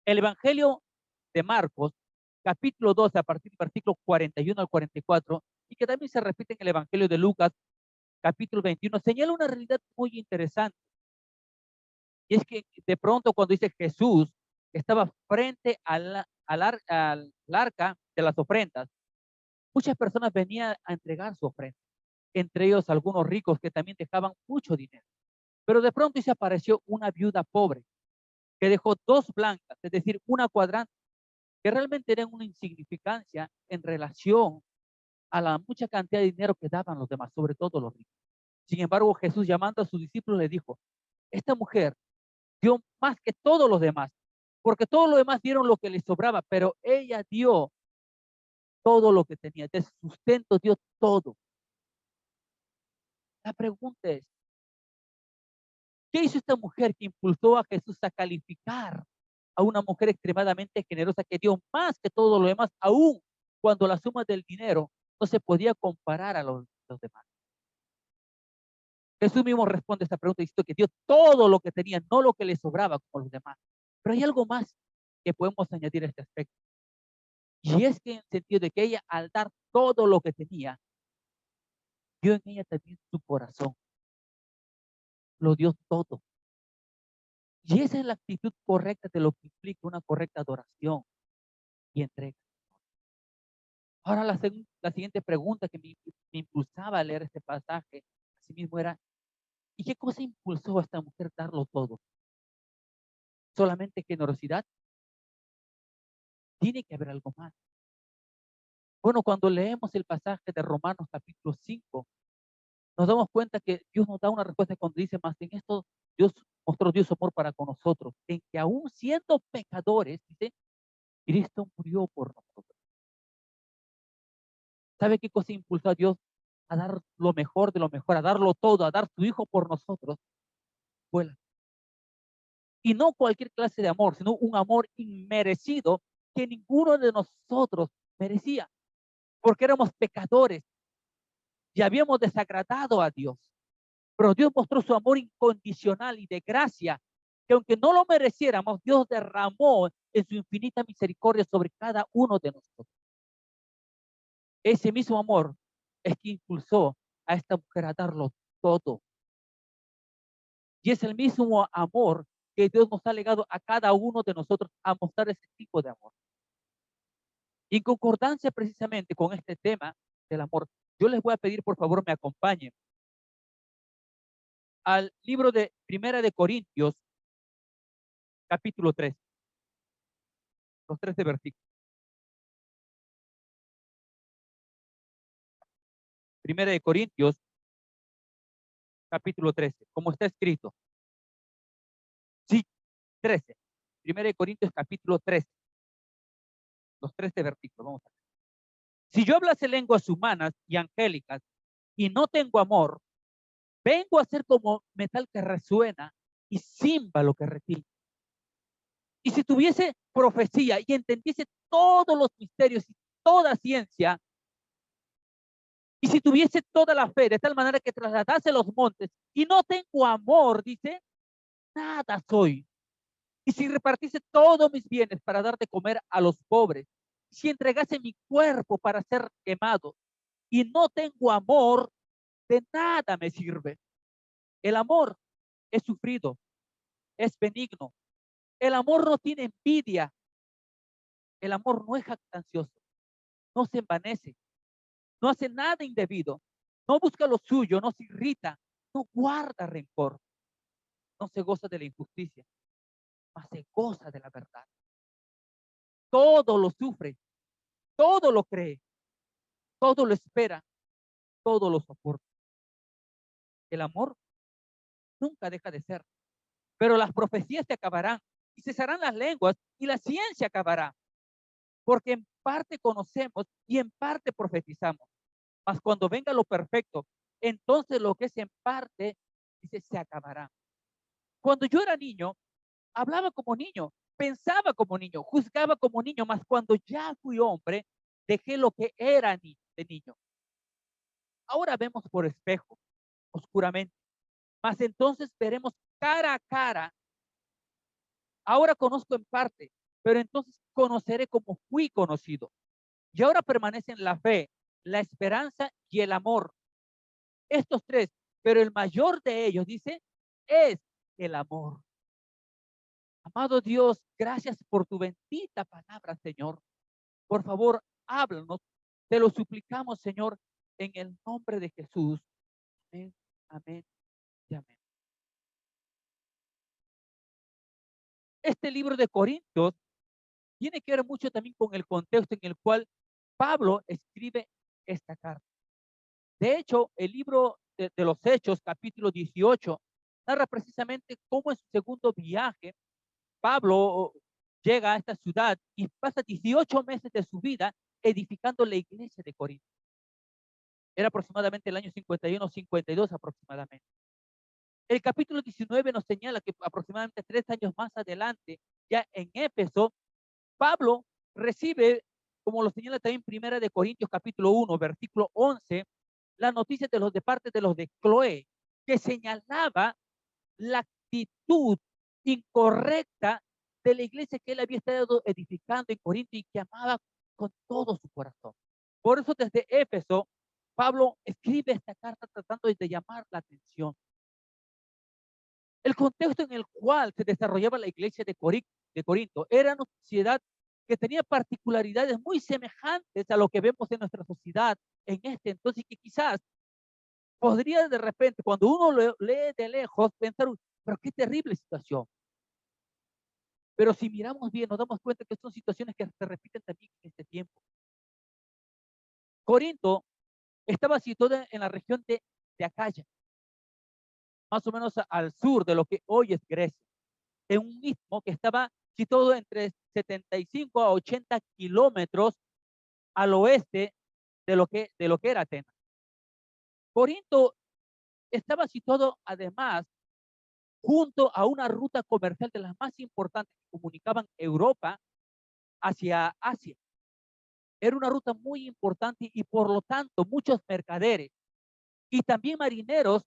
El Evangelio de Marcos, capítulo 12, a partir del versículo 41 al 44, y que también se repite en el Evangelio de Lucas, capítulo 21, señala una realidad muy interesante. Y es que de pronto cuando dice Jesús estaba frente al arca de las ofrendas, muchas personas venían a entregar su ofrenda, entre ellos algunos ricos que también dejaban mucho dinero. Pero de pronto se apareció una viuda pobre que dejó dos blancas, es decir, una cuadrante, que realmente eran una insignificancia en relación a la mucha cantidad de dinero que daban los demás, sobre todo los ricos. Sin embargo, Jesús, llamando a sus discípulos, le dijo, esta mujer dio más que todos los demás, porque todos los demás dieron lo que les sobraba, pero ella dio todo lo que tenía, de su sustento dio todo. La pregunta es, ¿qué hizo esta mujer que impulsó a Jesús a calificar a una mujer extremadamente generosa que dio más que todo lo demás, aún cuando la suma del dinero no se podía comparar a los demás? Jesús mismo responde a esta pregunta diciendo que dio todo lo que tenía, no lo que le sobraba como los demás. Pero hay algo más que podemos añadir a este aspecto. Y es que en el sentido de que ella, al dar todo lo que tenía, dio en ella también su corazón. Lo dio todo. Y esa es la actitud correcta de lo que implica una correcta adoración y entrega. Ahora la siguiente pregunta que me impulsaba a leer este pasaje, así mismo era, ¿y qué cosa impulsó a esta mujer a darlo todo? ¿Solamente generosidad? Tiene que haber algo más. Bueno, cuando leemos el pasaje de Romanos capítulo 5, nos damos cuenta que Dios nos da una respuesta cuando dice más en esto, Dios mostró Dios su amor para con nosotros, en que aún siendo pecadores, dice, Cristo murió por nosotros. ¿Sabe qué cosa impulsó a Dios a dar lo mejor de lo mejor, a darlo todo, a dar su Hijo por nosotros? Fue y no cualquier clase de amor, sino un amor inmerecido que ninguno de nosotros merecía, porque éramos pecadores y habíamos desagradado a Dios. Pero Dios mostró su amor incondicional y de gracia, que aunque no lo mereciéramos, Dios derramó en su infinita misericordia sobre cada uno de nosotros. Ese mismo amor es que impulsó a esta mujer a darlo todo. Y es el mismo amor que Dios nos ha legado a cada uno de nosotros a mostrar ese tipo de amor. Y en concordancia precisamente con este tema del amor, yo les voy a pedir por favor me acompañen al libro de Primera de Corintios, capítulo 3, los 13 versículos. Primera de Corintios, capítulo 13, como está escrito. Sí, 13. Primera de Corintios, capítulo 13, los 13 versículos. Vamos a ver. Si yo hablase lenguas humanas y angélicas y no tengo amor, vengo a ser como metal que resuena y címbalo que retiñe. Y si tuviese profecía y entendiese todos los misterios y toda ciencia, y si tuviese toda la fe, de tal manera que trasladase los montes, y no tengo amor, dice, nada soy. Y si repartiese todos mis bienes para dar de comer a los pobres, si entregase mi cuerpo para ser quemado, y no tengo amor, de nada me sirve. El amor es sufrido, es benigno. El amor no tiene envidia. El amor no es jactancioso, no se envanece, no hace nada indebido, no busca lo suyo, no se irrita, no guarda rencor, no se goza de la injusticia, mas se goza de la verdad. Todo lo sufre, todo lo cree, todo lo espera, todo lo soporta. El amor nunca deja de ser, pero las profecías se acabarán y cesarán las lenguas y la ciencia acabará, porque en parte conocemos y en parte profetizamos. Mas cuando venga lo perfecto, entonces lo que es en parte, dice, se acabará. Cuando yo era niño, hablaba como niño, pensaba como niño, juzgaba como niño, mas cuando ya fui hombre, dejé lo que era de niño. Ahora vemos por espejo, oscuramente, mas entonces veremos cara a cara. Ahora conozco en parte, pero entonces conoceré como fui conocido. Y ahora permanecen la fe, la esperanza y el amor. Estos tres, pero el mayor de ellos, dice, es el amor. Amado Dios, gracias por tu bendita palabra, Señor. Por favor, háblanos. Te lo suplicamos, Señor, en el nombre de Jesús. Amén, amén y amén. Este libro de Corintios tiene que ver mucho también con el contexto en el cual Pablo escribe esta carta. De hecho, el libro de los Hechos, capítulo 18, narra precisamente cómo en su segundo viaje, Pablo llega a esta ciudad y pasa 18 meses de su vida edificando la iglesia de Corinto. Era aproximadamente el año 51, 52 aproximadamente. El capítulo 19 nos señala que aproximadamente 3 años más adelante, ya en Éfeso, Pablo recibe, como lo señala también Primera de Corintios capítulo 1, versículo 11, la noticia de parte de los de Cloé, que señalaba la actitud incorrecta de la iglesia que él había estado edificando en Corinto y que amaba con todo su corazón. Por eso desde Éfeso, Pablo escribe esta carta tratando de llamar la atención. El contexto en el cual se desarrollaba la iglesia de Corinto era una sociedad que tenía particularidades muy semejantes a lo que vemos en nuestra sociedad en este entonces, que quizás podría de repente, cuando uno lo lee de lejos, pensar, pero qué terrible situación. Pero si miramos bien, nos damos cuenta que son situaciones que se repiten también en este tiempo. Corinto estaba situada en la región de Acaya, más o menos al sur de lo que hoy es Grecia, en un istmo que estaba situado entre 75 a 80 kilómetros al oeste de lo que era Atenas. Corinto estaba situado además junto a una ruta comercial de las más importantes que comunicaban Europa hacia Asia. Era una ruta muy importante y por lo tanto muchos mercaderes y también marineros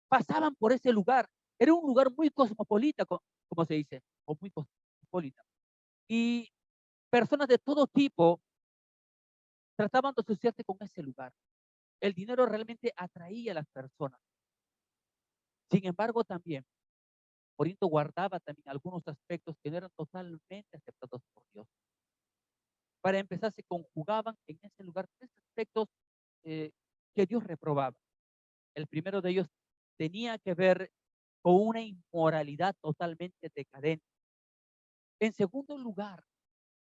pasaban por ese lugar. Era un lugar muy cosmopolita, como se dice, o muy cosmopolita. Y personas de todo tipo trataban de asociarse con ese lugar. El dinero realmente atraía a las personas. Sin embargo, también Corinto guardaba también algunos aspectos que no eran totalmente aceptados por Dios. Para empezar, se conjugaban en ese lugar tres aspectos eh, que Dios reprobaba. El primero de ellos tenía que ver con una inmoralidad totalmente decadente. En segundo lugar,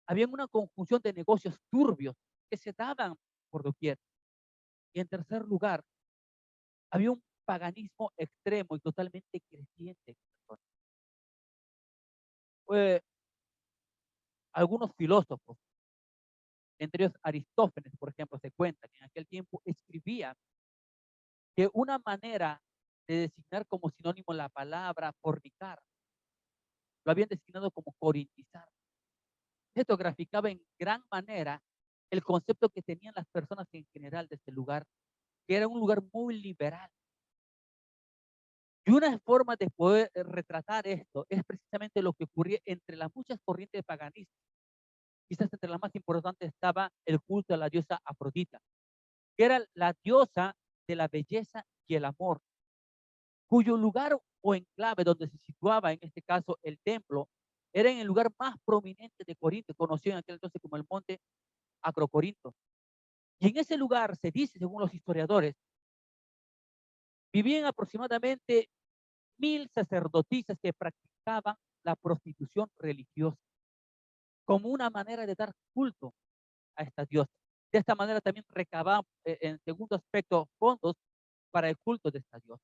había una conjunción de negocios turbios que se daban por doquier. Y en tercer lugar, había un paganismo extremo y totalmente creciente. Eh, Algunos filósofos, entre ellos Aristófanes, por ejemplo, se cuenta que en aquel tiempo escribía que una manera de designar como sinónimo la palabra fornicar, lo habían designado como corintizar. Esto graficaba en gran manera el concepto que tenían las personas en general de este lugar, que era un lugar muy liberal. Y una forma de poder retratar esto es precisamente lo que ocurría entre las muchas corrientes de paganismo. Quizás entre las más importantes estaba el culto a la diosa Afrodita, que era la diosa de la belleza y el amor, cuyo lugar o enclave donde se situaba en este caso el templo era en el lugar más prominente de Corinto, conocido en aquel entonces como el monte Acrocorinto. Y en ese lugar se dice, según los historiadores, vivían aproximadamente 1000 sacerdotisas que practicaban la prostitución religiosa como una manera de dar culto a esta diosa. De esta manera también recababan, en segundo aspecto, fondos para el culto de esta diosa.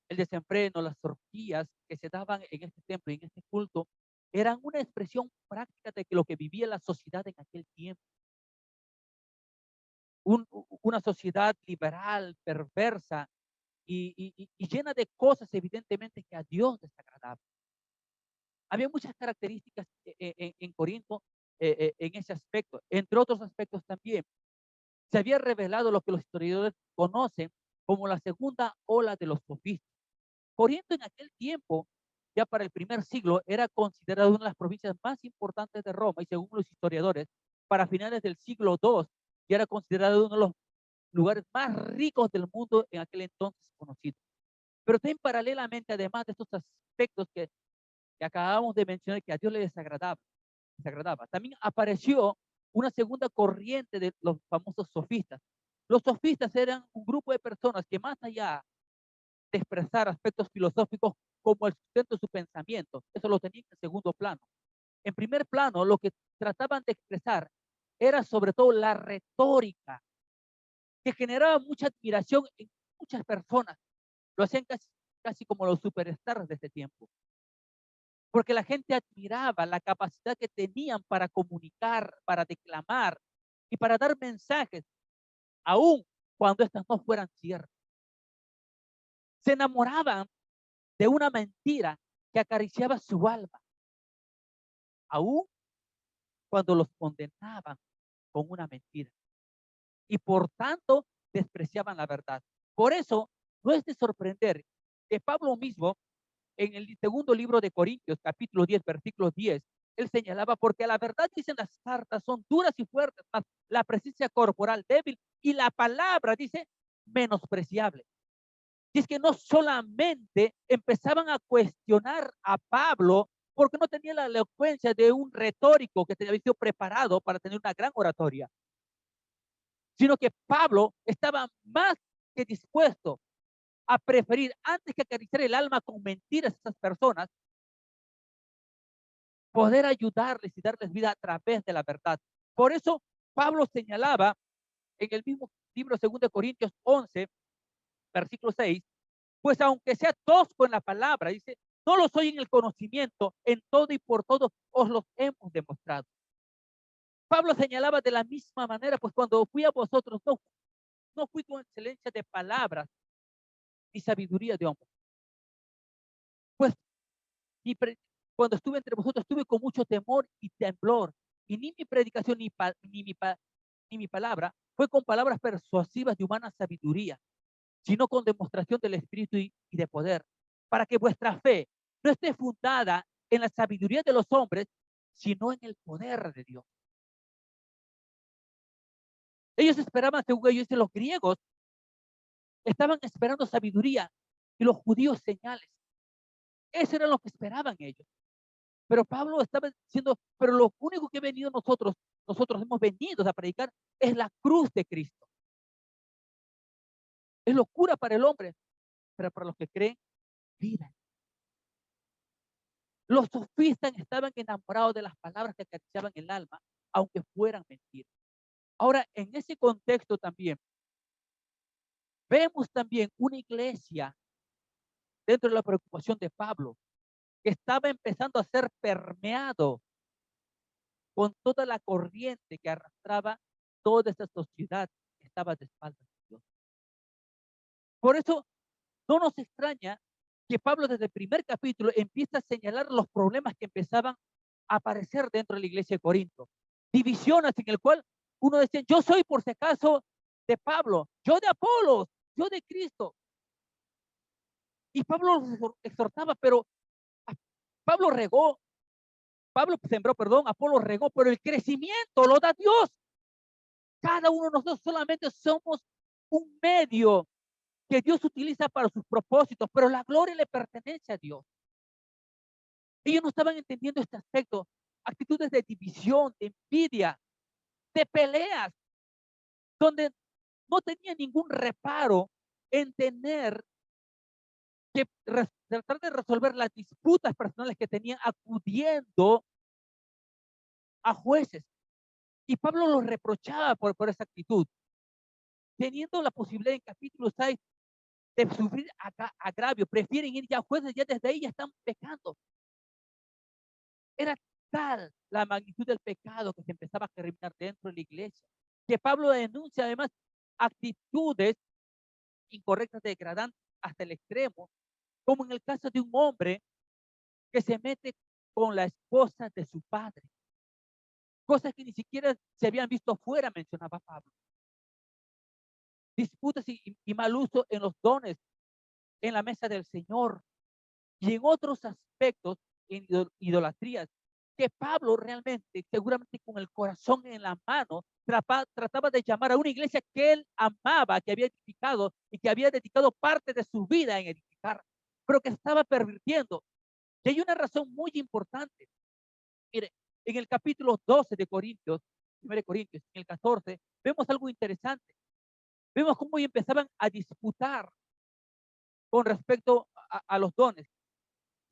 El desenfreno, las orgías que se daban en este templo y en este culto eran una expresión práctica de lo que vivía la sociedad en aquel tiempo. Una sociedad liberal, perversa y llena de cosas evidentemente que a Dios desagradaban. Había muchas características en Corinto en ese aspecto. Entre otros aspectos también, se había revelado lo que los historiadores conocen como la segunda ola de los sofistas. Corinto en aquel tiempo ya para el primer siglo, era considerada una de las provincias más importantes de Roma y según los historiadores, para finales del siglo II, ya era considerado uno de los lugares más ricos del mundo en aquel entonces conocido. Pero también paralelamente, además de estos aspectos que acabamos de mencionar que a Dios le desagradaba, también apareció una segunda corriente de los famosos sofistas. Los sofistas eran un grupo de personas que más allá de expresar aspectos filosóficos como el sustento de su pensamiento, eso lo tenían en segundo plano. En primer plano, lo que trataban de expresar era sobre todo la retórica, que generaba mucha admiración en muchas personas. Lo hacían casi como los superstars de este tiempo, porque la gente admiraba la capacidad que tenían para comunicar, para declamar y para dar mensajes, aun cuando estas no fueran ciertas. Se enamoraban de una mentira que acariciaba su alma, aun cuando los condenaban con una mentira. Y por tanto, despreciaban la verdad. Por eso, no es de sorprender que Pablo mismo, en el segundo libro de Corintios, capítulo 10, versículo 10, él señalaba, porque a la verdad dicen las cartas, son duras y fuertes, mas la presencia corporal débil y la palabra, dice, menospreciable. Y es que no solamente empezaban a cuestionar a Pablo porque no tenía la elocuencia de un retórico que había sido preparado para tener una gran oratoria, sino que Pablo estaba más que dispuesto a preferir, antes que acariciar el alma con mentiras a esas personas, poder ayudarles y darles vida a través de la verdad. Por eso Pablo señalaba en el mismo libro 2 de Corintios 11, versículo 6, pues aunque sea tosco en la palabra, dice, no lo soy en el conocimiento, en todo y por todo os los hemos demostrado. Pablo señalaba de la misma manera, pues cuando fui a vosotros, no fui con excelencia de palabras y sabiduría de hombre. Pues cuando estuve entre vosotros, estuve con mucho temor y temblor, y ni mi predicación ni mi palabra fue con palabras persuasivas de humana sabiduría, sino con demostración del Espíritu y de poder, para que vuestra fe no esté fundada en la sabiduría de los hombres, sino en el poder de Dios. Ellos esperaban, según ellos dicen, los griegos estaban esperando sabiduría y los judíos señales. Eso era lo que esperaban ellos. Pero Pablo estaba diciendo, pero lo único que he venido nosotros hemos venido a predicar es la cruz de Cristo. Es locura para el hombre, pero para los que creen, vida. Los sofistas estaban enamorados de las palabras que acariciaban el alma, aunque fueran mentiras. Ahora, en ese contexto también, vemos también una iglesia dentro de la preocupación de Pablo, que estaba empezando a ser permeado con toda la corriente que arrastraba toda esta sociedad que estaba de espaldas de Dios. Por eso, no nos extraña que Pablo desde el primer capítulo empieza a señalar los problemas que empezaban a aparecer dentro de la iglesia de Corinto. Divisiones en el cual uno decía, yo soy por si acaso de Pablo, yo de Apolos, yo de Cristo. Y Pablo los exhortaba, pero Pablo regó, Pablo sembró, perdón, Apolo regó, pero el crecimiento lo da Dios. Cada uno de nosotros solamente somos un medio que Dios utiliza para sus propósitos, pero la gloria le pertenece a Dios. Ellos no estaban entendiendo este aspecto, actitudes de división, de envidia, de peleas, donde no tenía ningún reparo en tener que tratar de resolver las disputas personales que tenían acudiendo a jueces. Y Pablo los reprochaba por esa actitud, teniendo la posibilidad en capítulo 6 de sufrir agravio, prefieren ir ya a jueces, ya desde ahí ya están pecando. Era tal la magnitud del pecado que se empezaba a germinar dentro de la iglesia, que Pablo denuncia además actitudes incorrectas, degradantes hasta el extremo, como en el caso de un hombre que se mete con la esposa de su padre. Cosas que ni siquiera se habían visto fuera, mencionaba Pablo. Disputas y mal uso en los dones en la mesa del Señor y en otros aspectos en idolatrías, que Pablo realmente, seguramente con el corazón en la mano, trataba de llamar a una iglesia que él amaba, que había edificado y que había dedicado parte de su vida en edificar, pero que estaba pervirtiendo. Y hay una razón muy importante. Mire, en el capítulo 12 de Corintios, 1 Corintios, en el 14, vemos algo interesante. Vemos cómo empezaban a disputar con respecto a los dones.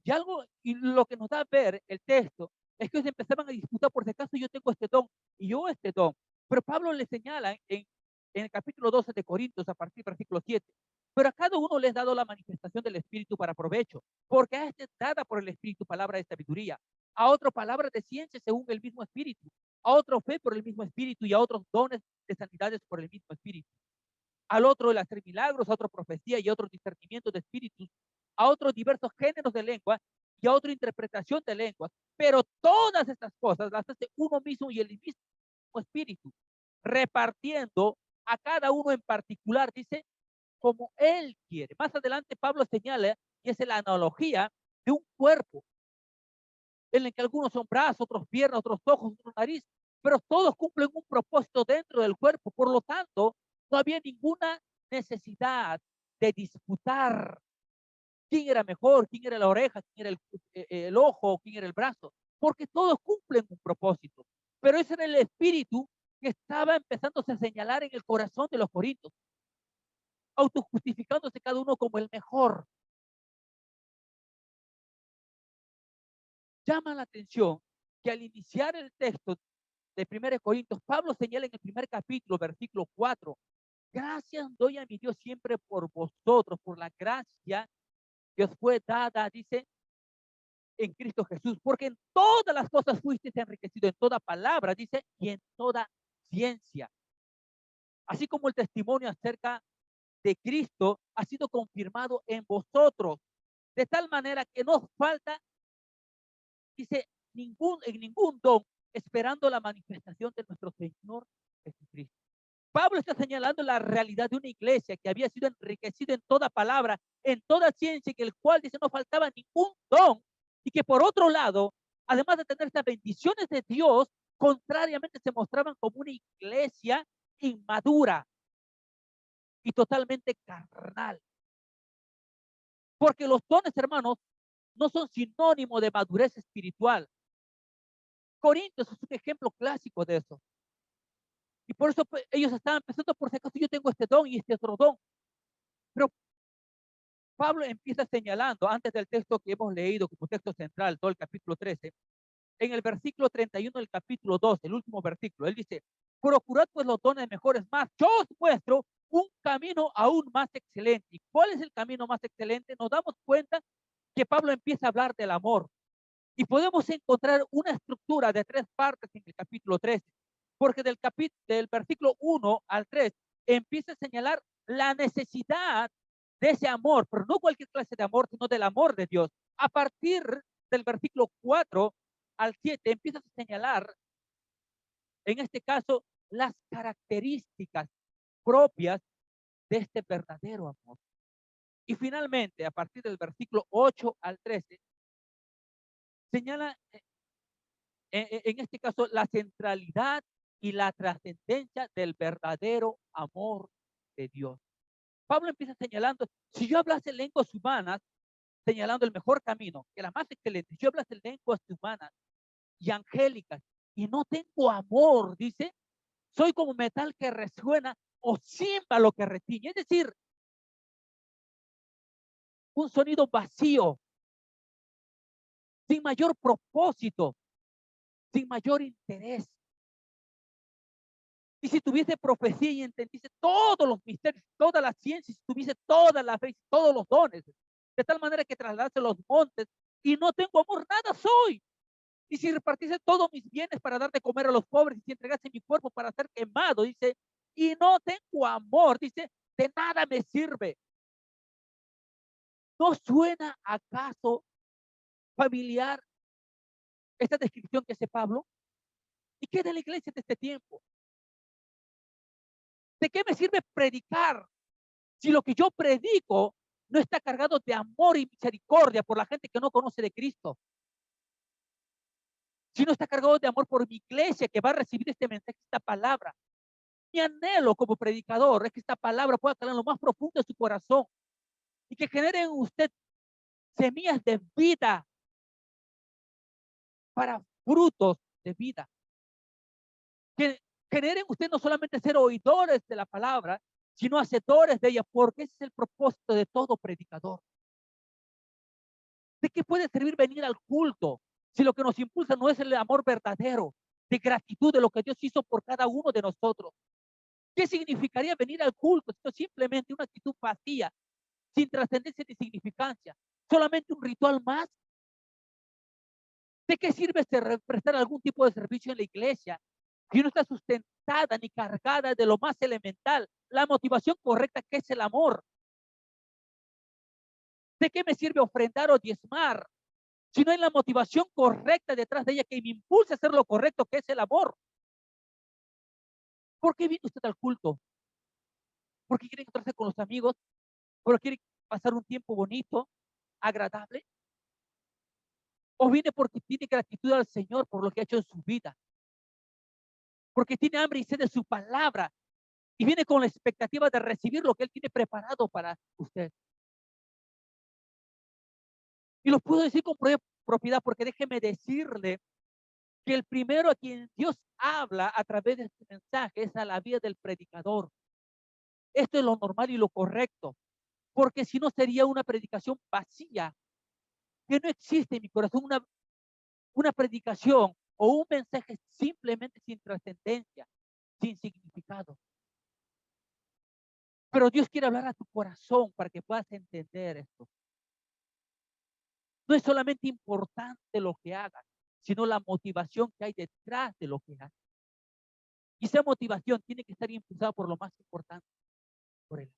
Y algo, y lo que nos da a ver el texto, es que ellos empezaban a disputar por si acaso yo tengo este don y yo este don. Pero Pablo le señala en el capítulo 12 de Corintios, a partir del versículo 7, pero a cada uno les ha dado la manifestación del Espíritu para provecho, porque a este dada por el Espíritu palabra de sabiduría, a otro palabra de ciencia según el mismo Espíritu, a otro fe por el mismo Espíritu y a otros dones de sanidades por el mismo Espíritu, al otro el hacer milagros, a otro profecía y a otro discernimiento de espíritus, a otros diversos géneros de lengua y a otra interpretación de lenguas. Pero todas estas cosas las hace uno mismo y el mismo espíritu, repartiendo a cada uno en particular, dice, como él quiere. Más adelante Pablo señala, y es la analogía de un cuerpo, en el que algunos son brazos, otros piernas, otros ojos, otros nariz, pero todos cumplen un propósito dentro del cuerpo. Por lo tanto, no había ninguna necesidad de disputar quién era mejor, quién era la oreja, quién era el ojo, quién era el brazo, porque todos cumplen un propósito. Pero ese era el espíritu que estaba empezándose a señalar en el corazón de los corintios, autojustificándose cada uno como el mejor. Llama la atención que al iniciar el texto de 1 Corintios, Pablo señala en el primer capítulo, versículo 4, gracias doy a mi Dios siempre por vosotros, por la gracia que os fue dada, dice, en Cristo Jesús, porque en todas las cosas fuisteis enriquecido, en toda palabra, dice, y en toda ciencia. Así como el testimonio acerca de Cristo ha sido confirmado en vosotros, de tal manera que no falta, dice, en ningún don, esperando la manifestación de nuestro Señor Jesucristo. Pablo está señalando la realidad de una iglesia que había sido enriquecida en toda palabra, en toda ciencia, en el cual dice no faltaba ningún don, y que por otro lado, además de tener estas bendiciones de Dios, contrariamente se mostraban como una iglesia inmadura y totalmente carnal. Porque los dones, hermanos, no son sinónimo de madurez espiritual. Corintios es un ejemplo clásico de eso. Y por eso pues, ellos estaban pensando, por si acaso yo tengo este don y este otro don. Pero Pablo empieza señalando, antes del texto que hemos leído como texto central, todo el capítulo 13, en el versículo 31 del capítulo 12, el último versículo, él dice, procurad pues los dones mejores más, yo os muestro un camino aún más excelente. ¿Y cuál es el camino más excelente? Nos damos cuenta que Pablo empieza a hablar del amor. Y podemos encontrar una estructura de 3 partes en el capítulo 13, porque del versículo 1 al 3 empieza a señalar la necesidad de ese amor, pero no cualquier clase de amor, sino del amor de Dios. A partir del versículo 4 al 7 empieza a señalar, en este caso, las características propias de este verdadero amor. Y finalmente, a partir del versículo 8 al 13, señala en este caso la centralidad y la trascendencia del verdadero amor de Dios. Pablo empieza señalando, si yo hablase lenguas humanas, señalando el mejor camino, que la más excelente, si yo hablase lenguas humanas y angélicas y no tengo amor, dice, soy como metal que resuena o címbalo que retiñe, es decir, un sonido vacío, sin mayor propósito, sin mayor interés. Y si tuviese profecía y entendiese todos los misterios, toda la ciencia, si tuviese toda la fe, todos los dones, de tal manera que trasladase los montes y no tengo amor, nada soy. Y si repartiese todos mis bienes para dar de comer a los pobres y si entregase mi cuerpo para ser quemado, dice, y no tengo amor, dice, de nada me sirve. ¿No suena acaso familiar esta descripción que hace Pablo? ¿Y qué de la iglesia de este tiempo? ¿De qué me sirve predicar si lo que yo predico no está cargado de amor y misericordia por la gente que no conoce de Cristo, sino está cargado de amor por mi iglesia que va a recibir este mensaje, esta palabra. Mi anhelo como predicador es que esta palabra pueda calar en lo más profundo de su corazón y que genere en usted semillas de vida para frutos de vida. Que generen usted no solamente ser oidores de la palabra, sino hacedores de ella, porque ese es el propósito de todo predicador. ¿De qué puede servir venir al culto si lo que nos impulsa no es el amor verdadero, de gratitud de lo que Dios hizo por cada uno de nosotros? ¿Qué significaría venir al culto? Esto es simplemente una actitud vacía, sin trascendencia ni significancia, solamente un ritual más. ¿De qué sirve prestar algún tipo de servicio en la iglesia si no está sustentada ni cargada de lo más elemental, la motivación correcta que es el amor? ¿De qué me sirve ofrendar o diezmar si no hay la motivación correcta detrás de ella que me impulsa a hacer lo correcto que es el amor? ¿Por qué viene usted al culto? ¿Porque quiere encontrarse con los amigos? ¿Porque quiere pasar un tiempo bonito, agradable? ¿O viene porque tiene gratitud al Señor por lo que ha hecho en su vida? Porque tiene hambre y sed de su palabra y viene con la expectativa de recibir lo que Él tiene preparado para usted. Y lo puedo decir con propiedad porque déjeme decirle que el primero a quien Dios habla a través de este mensaje es a la vida del predicador. Esto es lo normal y lo correcto, porque si no sería una predicación vacía, que no existe en mi corazón una predicación o un mensaje simplemente sin trascendencia, sin significado. Pero Dios quiere hablar a tu corazón para que puedas entender esto. No es solamente importante lo que hagas, sino la motivación que hay detrás de lo que hagas. Y esa motivación tiene que estar impulsada por lo más importante, por él.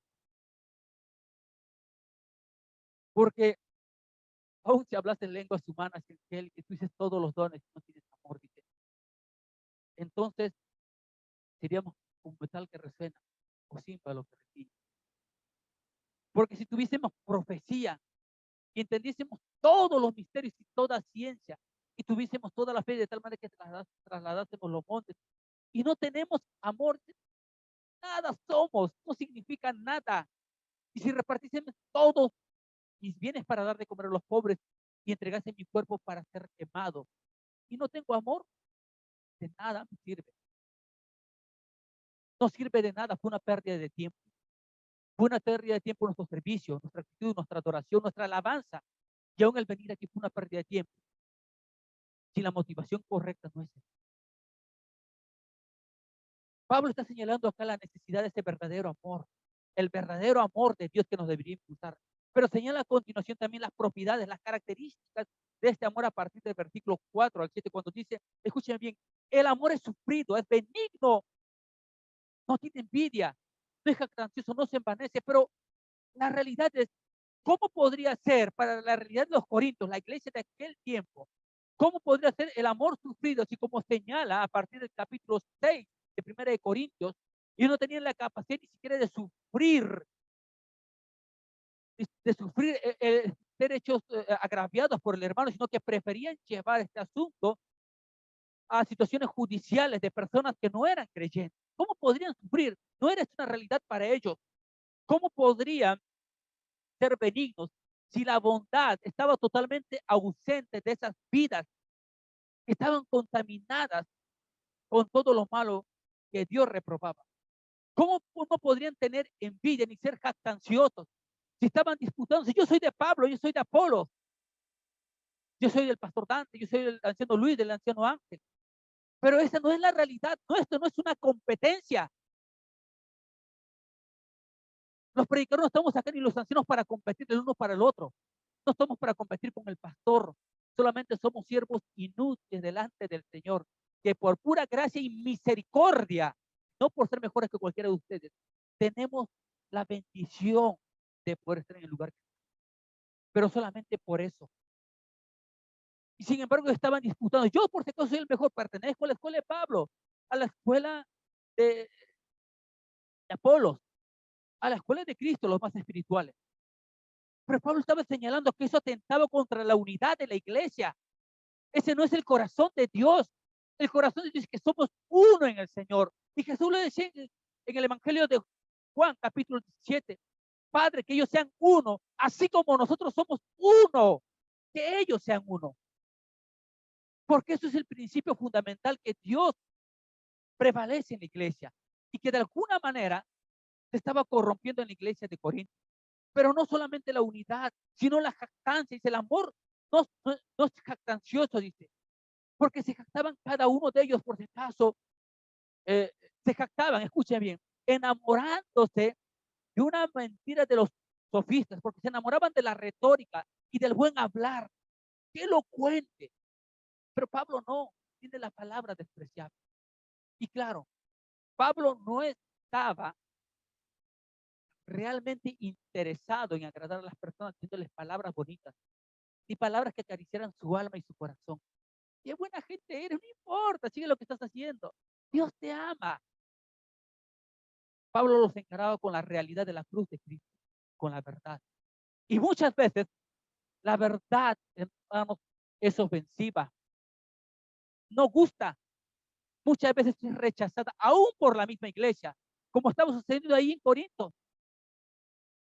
Porque aún si hablas en lenguas humanas, que tú dices todos los dones, no tienes amor, dice. Entonces, seríamos un metal que resuena o símbolo que recibe. Porque si tuviésemos profecía y entendiésemos todos los misterios y toda ciencia y tuviésemos toda la fe de tal manera que trasladásemos los montes y no tenemos amor, nada somos, no significa nada. Y si repartiésemos todos mis bienes para dar de comer a los pobres y entregase mi cuerpo para ser quemado y no tengo amor, de nada me sirve. No sirve de nada, fue una pérdida de tiempo. Fue una pérdida de tiempo nuestro servicio, nuestra actitud, nuestra adoración, nuestra alabanza. Y aún el venir aquí fue una pérdida de tiempo. Si la motivación correcta no es esa. Pablo está señalando acá la necesidad de ese verdadero amor, el verdadero amor de Dios que nos debería impulsar. Pero señala a continuación también las propiedades, las características de este amor a partir del versículo 4 al 7, cuando dice, escuchen bien, el amor es sufrido, es benigno, no tiene envidia, no es jactancioso, no se envanece, pero la realidad es, ¿cómo podría ser para la realidad de los corintios, la iglesia de aquel tiempo? ¿Cómo podría ser el amor sufrido, así como señala a partir del capítulo 6 de Primera de Corintios? Y no tenían la capacidad ni siquiera de sufrir ser hechos agraviados por el hermano, sino que preferían llevar este asunto a situaciones judiciales de personas que no eran creyentes. ¿Cómo podrían sufrir? No era una realidad para ellos. ¿Cómo podrían ser benignos si la bondad estaba totalmente ausente de esas vidas que estaban contaminadas con todo lo malo que Dios reprobaba? ¿Cómo no podrían tener envidia ni ser jactanciosos si estaban disputando? Si yo soy de Pablo, yo soy de Apolo, yo soy del pastor Dante, yo soy del anciano Luis, del anciano Ángel. Pero esa no es la realidad. No, esto no es una competencia. Los predicadores no estamos acá ni los ancianos para competir el uno para el otro. No estamos para competir con el pastor. Solamente somos siervos inútiles delante del Señor, que por pura gracia y misericordia, no por ser mejores que cualquiera de ustedes, tenemos la bendición de poder estar en el lugar. Pero solamente por eso. Y sin embargo estaban disputando. Yo por si acaso soy el mejor, pertenezco a la escuela de Pablo, a la escuela de Apolos, a la escuela de Cristo, los más espirituales. Pero Pablo estaba señalando que eso atentaba contra la unidad de la iglesia. Ese no es el corazón de Dios. El corazón de Dios es que somos uno en el Señor. Y Jesús lo decía en el Evangelio de Juan, capítulo 17. Padre, que ellos sean uno, así como nosotros somos uno, que ellos sean uno. Porque eso es el principio fundamental que Dios prevalece en la iglesia y que de alguna manera se estaba corrompiendo en la iglesia de Corinto. Pero no solamente la unidad, sino la jactancia. Dice, el amor no es jactancioso, dice, porque se jactaban cada uno de ellos, por si acaso, se jactaban, escuchen bien, enamorándose de una mentira de los sofistas, porque se enamoraban de la retórica y del buen hablar. Qué elocuente. Pero Pablo no, tiene la palabra despreciable. Y claro, Pablo no estaba realmente interesado en agradar a las personas, diciéndoles palabras bonitas, ni palabras que acariciaran su alma y su corazón. Qué buena gente eres, no importa, sigue lo que estás haciendo. Dios te ama. Pablo los encaraba con la realidad de la cruz de Cristo, con la verdad. Y muchas veces la verdad, hermanos, es ofensiva. No gusta. Muchas veces es rechazada, aún por la misma iglesia, como estaba sucediendo ahí en Corinto.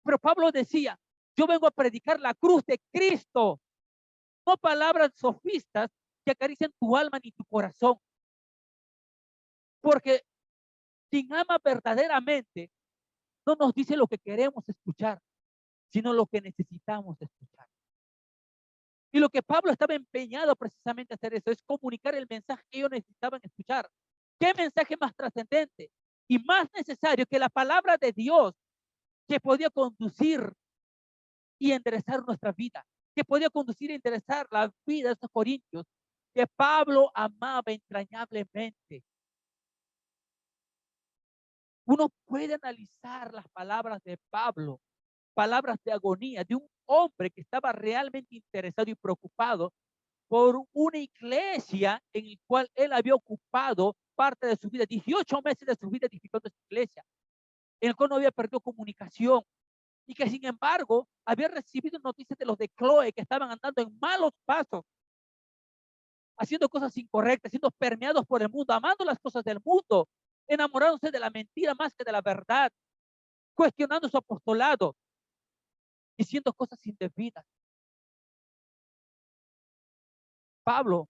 Pero Pablo decía, yo vengo a predicar la cruz de Cristo, no palabras sofistas que acarician tu alma ni tu corazón. Porque quien ama verdaderamente no nos dice lo que queremos escuchar, sino lo que necesitamos escuchar. Y lo que Pablo estaba empeñado precisamente a hacer eso, es comunicar el mensaje que ellos necesitaban escuchar. ¿Qué mensaje más trascendente y más necesario que la palabra de Dios que podía conducir y enderezar nuestra vida, que podía conducir y enderezar la vida de estos corintios, que Pablo amaba entrañablemente? Uno puede analizar las palabras de Pablo, palabras de agonía de un hombre que estaba realmente interesado y preocupado por una iglesia en la cual él había ocupado parte de su vida, 18 meses de su vida edificando esa iglesia, en el cual no había perdido comunicación, y que sin embargo había recibido noticias de los de Chloe que estaban andando en malos pasos, haciendo cosas incorrectas, siendo permeados por el mundo, amando las cosas del mundo, enamorándose de la mentira más que de la verdad, cuestionando su apostolado, diciendo cosas indebidas. Pablo,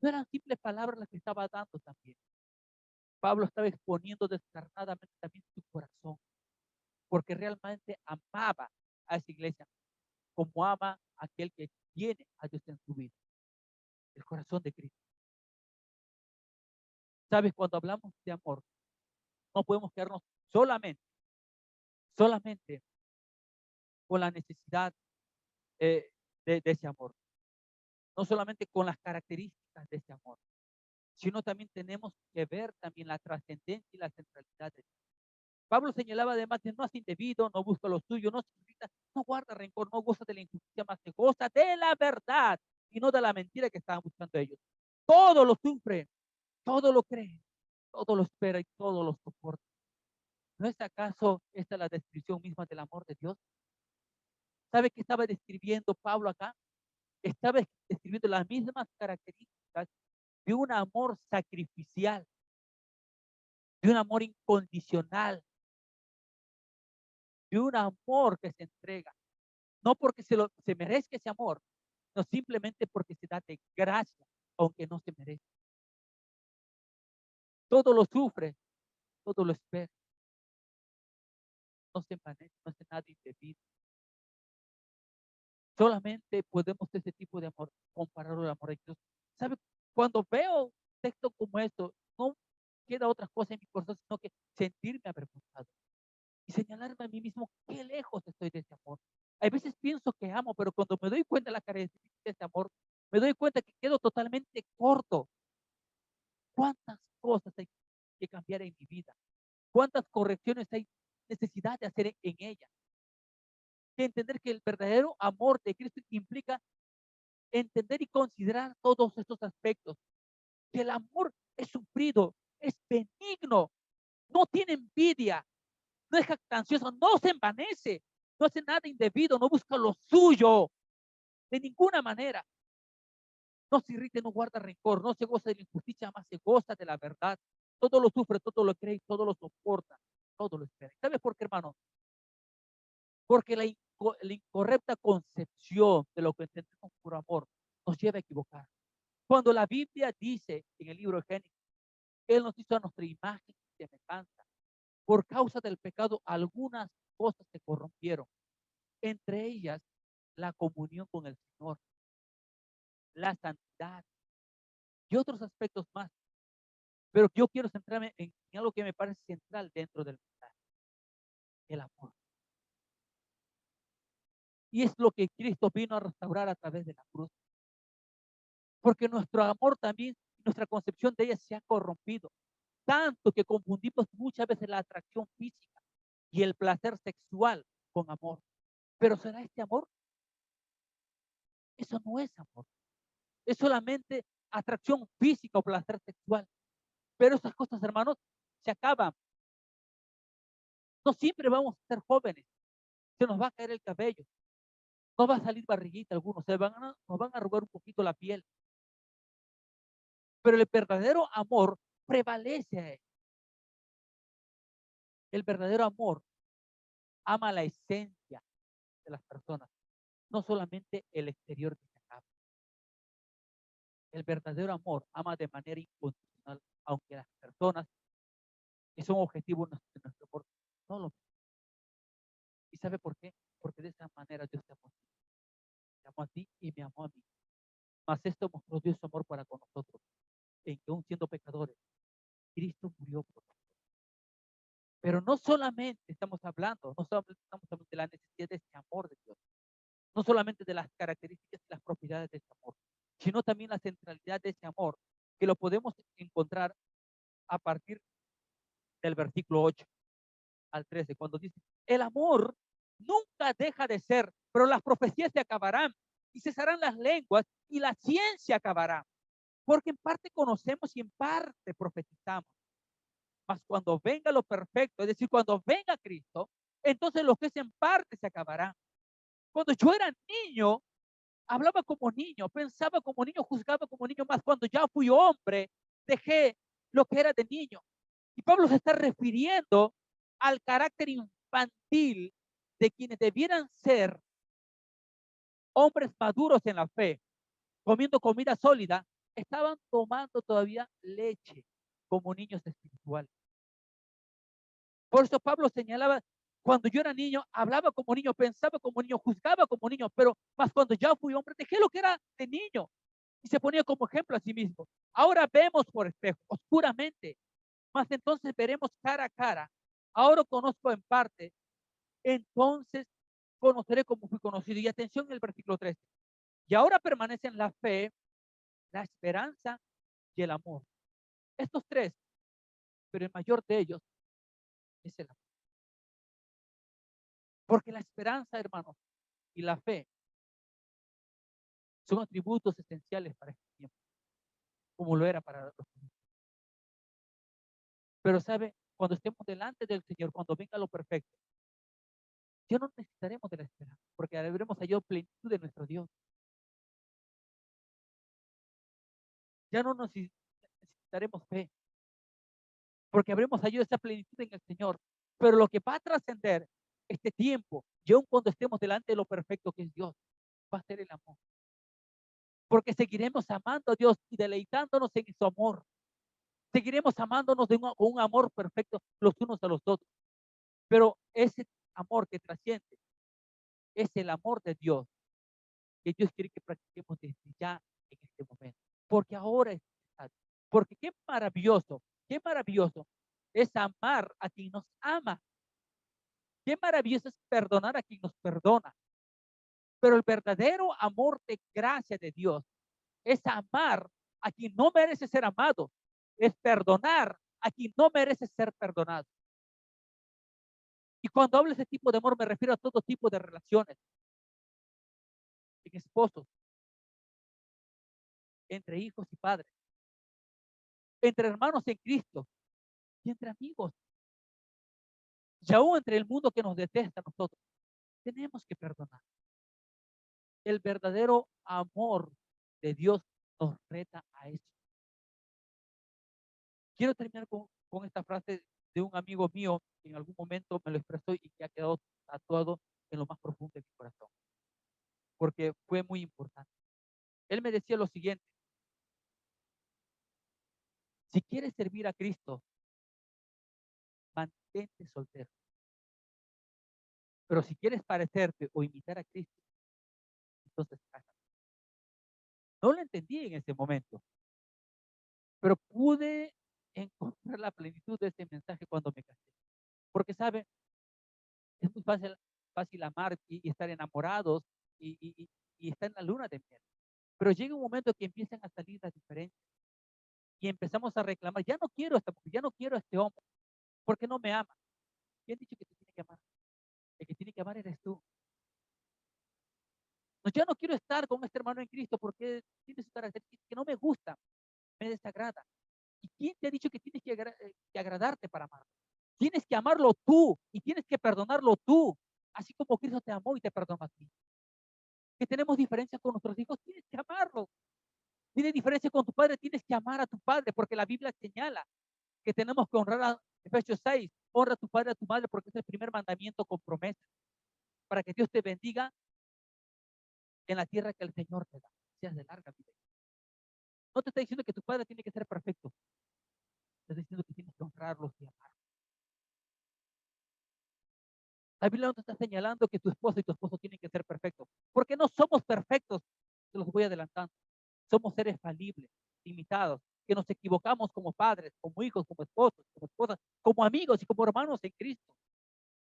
no eran simples palabras las que estaba dando también. Pablo estaba exponiendo descarnadamente también su corazón, porque realmente amaba a esa iglesia como ama a aquel que tiene a Dios en su vida, el corazón de Cristo. Sabes, cuando hablamos de amor, no podemos quedarnos solamente con la necesidad de ese amor, no solamente con las características de ese amor, sino también tenemos que ver también la trascendencia y la centralidad de Dios. Pablo señalaba además que no es indebido, no busca lo suyo, no se irrita, no guarda rencor, no goza de la injusticia, más que goza de la verdad y no de la mentira que estaban buscando ellos. Todo lo sufre, todo lo cree, todo lo espera y todo lo soporta. ¿No es acaso esta la descripción misma del amor de Dios? ¿Sabe qué estaba describiendo Pablo acá? Estaba describiendo las mismas características de un amor sacrificial, de un amor incondicional, de un amor que se entrega, no porque se merezca ese amor, no simplemente porque se da de gracia, aunque no se merece. Todo lo sufre, todo lo espera, no se envanece, no hace nada indebido. Solamente podemos ese tipo de amor compararlo al amor de Dios. ¿Sabe? Cuando veo texto como esto, no queda otra cosa en mi corazón, sino que sentirme avergonzado y señalarme a mí mismo qué lejos estoy de ese amor. A veces pienso que amo, pero cuando me doy cuenta de la característica de ese amor, me doy cuenta que quedo totalmente corto. ¿Cuántas cosas hay que cambiar en mi vida? ¿Cuántas correcciones hay necesidad de hacer en ella? Que entender que el verdadero amor de Cristo implica entender y considerar todos estos aspectos. Que el amor es sufrido, es benigno, no tiene envidia, no es jactancioso, no se envanece, no hace nada indebido, no busca lo suyo de ninguna manera. No se irrita, no guarda rencor, no se goza de la injusticia, más se goza de la verdad. Todo lo sufre, todo lo cree, todo lo soporta, todo lo espera. ¿Sabes por qué, hermano? Porque la incorrecta concepción de lo que entendemos por amor nos lleva a equivocar. Cuando la Biblia dice en el libro de Génesis, Él nos hizo a nuestra imagen y semejanza. Por causa del pecado, algunas cosas se corrompieron. Entre ellas, la comunión con el Señor, la santidad y otros aspectos más. Pero yo quiero centrarme en algo que me parece central dentro del mensaje: el amor. Y es lo que Cristo vino a restaurar a través de la cruz. Porque nuestro amor también, nuestra concepción de ella se ha corrompido. Tanto que confundimos muchas veces la atracción física y el placer sexual con amor. Pero ¿será este amor? Eso no es amor. Es solamente atracción física o placer sexual. Pero esas cosas, hermanos, se acaban. No siempre vamos a ser jóvenes. Se nos va a caer el cabello. No va a salir barriguita algunos. Nos van a arrugar un poquito la piel. Pero el verdadero amor prevalece. El verdadero amor ama la esencia de las personas, no solamente el exterior que se acaba. El verdadero amor ama de manera incondicional, aunque las personas que son objetivos de nuestro amor no lo. ¿Y sabe por qué? Porque de esa manera Dios te amó a ti y me amó a mí. Mas esto mostró Dios su amor para con nosotros, en que aún siendo pecadores, Cristo murió por nosotros. Pero no solamente estamos hablando, no solamente estamos hablando de la necesidad de ese amor de Dios, no solamente de las características y las propiedades de ese amor, sino también la centralidad de ese amor, que lo podemos encontrar a partir del versículo 8 al 13, cuando dice: el amor nunca deja de ser, pero las profecías se acabarán y cesarán las lenguas y la ciencia acabará, porque en parte conocemos y en parte profetizamos. Mas cuando venga lo perfecto, es decir, cuando venga Cristo, entonces lo que es en parte se acabará. Cuando yo era niño, hablaba como niño, pensaba como niño, juzgaba como niño, más cuando ya fui hombre, dejé lo que era de niño. Y Pablo se está refiriendo al carácter infantil de quienes debieran ser hombres maduros en la fe, comiendo comida sólida, estaban tomando todavía leche como niños espirituales. Por eso Pablo señalaba: cuando yo era niño, hablaba como niño, pensaba como niño, juzgaba como niño, pero más cuando ya fui hombre, dejé lo que era de niño. Y se ponía como ejemplo a sí mismo. Ahora vemos por espejo, oscuramente, mas entonces veremos cara a cara. Ahora conozco en parte, entonces conoceré como fui conocido. Y atención en el versículo 13. Y ahora permanecen la fe, la esperanza y el amor. Estos tres, pero el mayor de ellos es el amor. Porque la esperanza, hermanos, y la fe son atributos esenciales para este tiempo, como lo era para los judíos. Pero sabe, cuando estemos delante del Señor, cuando venga lo perfecto, ya no necesitaremos de la esperanza, porque habremos hallado plenitud de nuestro Dios. Ya no necesitaremos fe, porque habremos hallado esa plenitud en el Señor. Pero lo que va a trascender este tiempo, y aun cuando estemos delante de lo perfecto que es Dios, va a ser el amor. Porque seguiremos amando a Dios y deleitándonos en su amor. Seguiremos amándonos con un amor perfecto los unos a los otros. Pero ese amor que trasciende es el amor de Dios, que Dios quiere que practiquemos desde ya en este momento. Porque ahora es necesario. Porque qué maravilloso es amar a quien nos ama. Qué maravilloso es perdonar a quien nos perdona. Pero el verdadero amor de gracia de Dios es amar a quien no merece ser amado. Es perdonar a quien no merece ser perdonado. Y cuando hablo de ese tipo de amor, me refiero a todo tipo de relaciones. En esposos, entre hijos y padres, entre hermanos en Cristo y entre amigos. Y aún entre el mundo que nos detesta a nosotros. tenemos que perdonar. El verdadero amor de Dios nos reta a eso. Quiero terminar con esta frase de un amigo mío que en algún momento me lo expresó y que ha quedado tatuado en lo más profundo de mi corazón, porque fue muy importante. Él me decía lo siguiente: si quieres servir a Cristo, mantente soltero. Pero si quieres parecerte o imitar a Cristo, entonces cásate. No lo entendí en ese momento, pero pude encontrar la plenitud de ese mensaje cuando me casé. Porque, ¿sabe? Es muy fácil amar y estar enamorados y estar en la luna de miel. Pero llega un momento que empiezan a salir las diferencias y empezamos a reclamar: ya no quiero a esta mujer, ya no quiero a este hombre, porque no me ama. ¿Quién ha dicho que te tiene que amar? El que tiene que amar eres tú. No, ya no quiero estar con este hermano en Cristo porque tiene su carácter que no me gusta, me desagrada. ¿Y quién te ha dicho que tienes que agradarte para amar? Tienes que amarlo tú y tienes que perdonarlo tú, así como Cristo te amó y te perdonó a ti. Que tenemos diferencias con nuestros hijos, tienes que amarlo. Tienes diferencia con tu padre, tienes que amar a tu padre, porque la Biblia señala que tenemos que honrar a Efesios 6, honra a tu padre y a tu madre, porque es el primer mandamiento con promesa, para que Dios te bendiga en la tierra que el Señor te da. Seas de larga vida. No te está diciendo que tu padre tiene que ser perfecto, te está diciendo que tienes que honrarlos y amarlos. La Biblia no te está señalando que tu esposa y tu esposo tienen que ser perfectos, porque no somos perfectos, te los voy adelantando. Somos seres falibles, limitados, que nos equivocamos como padres, como hijos, como esposos, como esposas, como amigos y como hermanos en Cristo.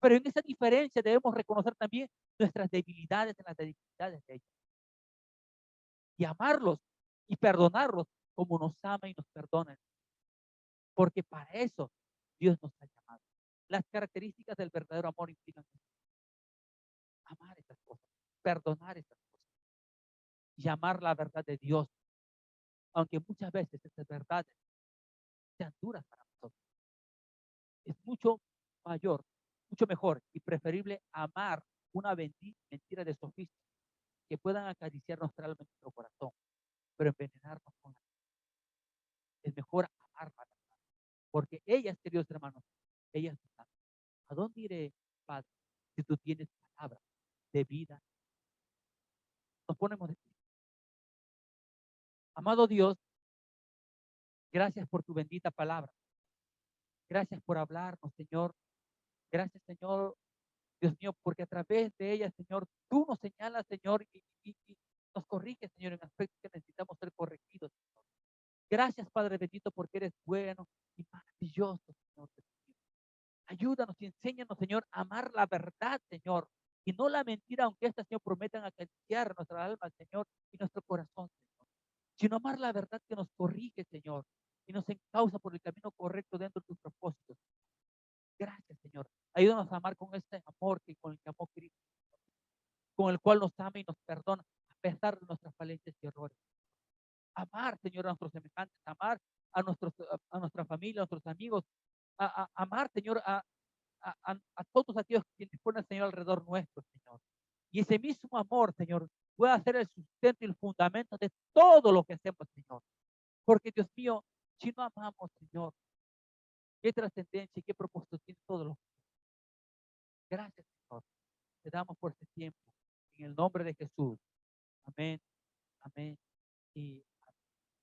Pero en esa diferencia debemos reconocer también nuestras debilidades en las debilidades de ellos. Y amarlos y perdonarlos como nos ama y nos perdona. Porque para eso Dios nos ha llamado. Las características del verdadero amor implican amar estas cosas, perdonar estas cosas y amar la verdad de Dios, aunque muchas veces estas verdades sean duras para nosotros. Es mucho mayor, mucho mejor y preferible amar una mentira de sofistas que puedan acariciar nuestra alma y nuestro corazón, pero envenenarnos con la. Es mejor amar la verdad, porque ellas, queridos hermanos, ellas están. ¿A dónde iré, Padre, si tú tienes palabra de vida? Nos ponemos de pie. Amado Dios, gracias por tu bendita palabra. Gracias por hablarnos, Señor. Gracias, Señor, Dios mío, porque a través de ella, Señor, tú nos señalas, Señor, y nos corriges, Señor, en aspectos que necesitamos ser corregidos, Señor. Gracias, Padre bendito, porque eres bueno y maravilloso, Señor. Ayúdanos y enséñanos, Señor, a amar la verdad, Señor, y no la mentira, aunque esta, Señor, prometan acariciar nuestra alma, Señor, y nuestro corazón, Señor, sino amar la verdad que nos corrige, Señor, y nos encausa por el camino correcto dentro de tus propósitos. Gracias, Señor. Ayúdanos a amar con este amor que con el que amó Cristo, con el cual nos ama y nos perdona, a pesar de nuestras falencias y errores. Amar, Señor, a nuestros semejantes, amar a nuestra familia, a nuestros amigos, amar, Señor, a todos aquellos que ponen, Señor, alrededor nuestro, Señor. Y ese mismo amor, Señor, pueda ser el sustento y el fundamento de todo lo que hacemos, Señor. Porque, Dios mío, si no amamos, Señor, qué trascendencia y qué propósito tiene todo lo que hacemos. Gracias, Señor. Te damos por este tiempo. En el nombre de Jesús. Amén. Amén. Y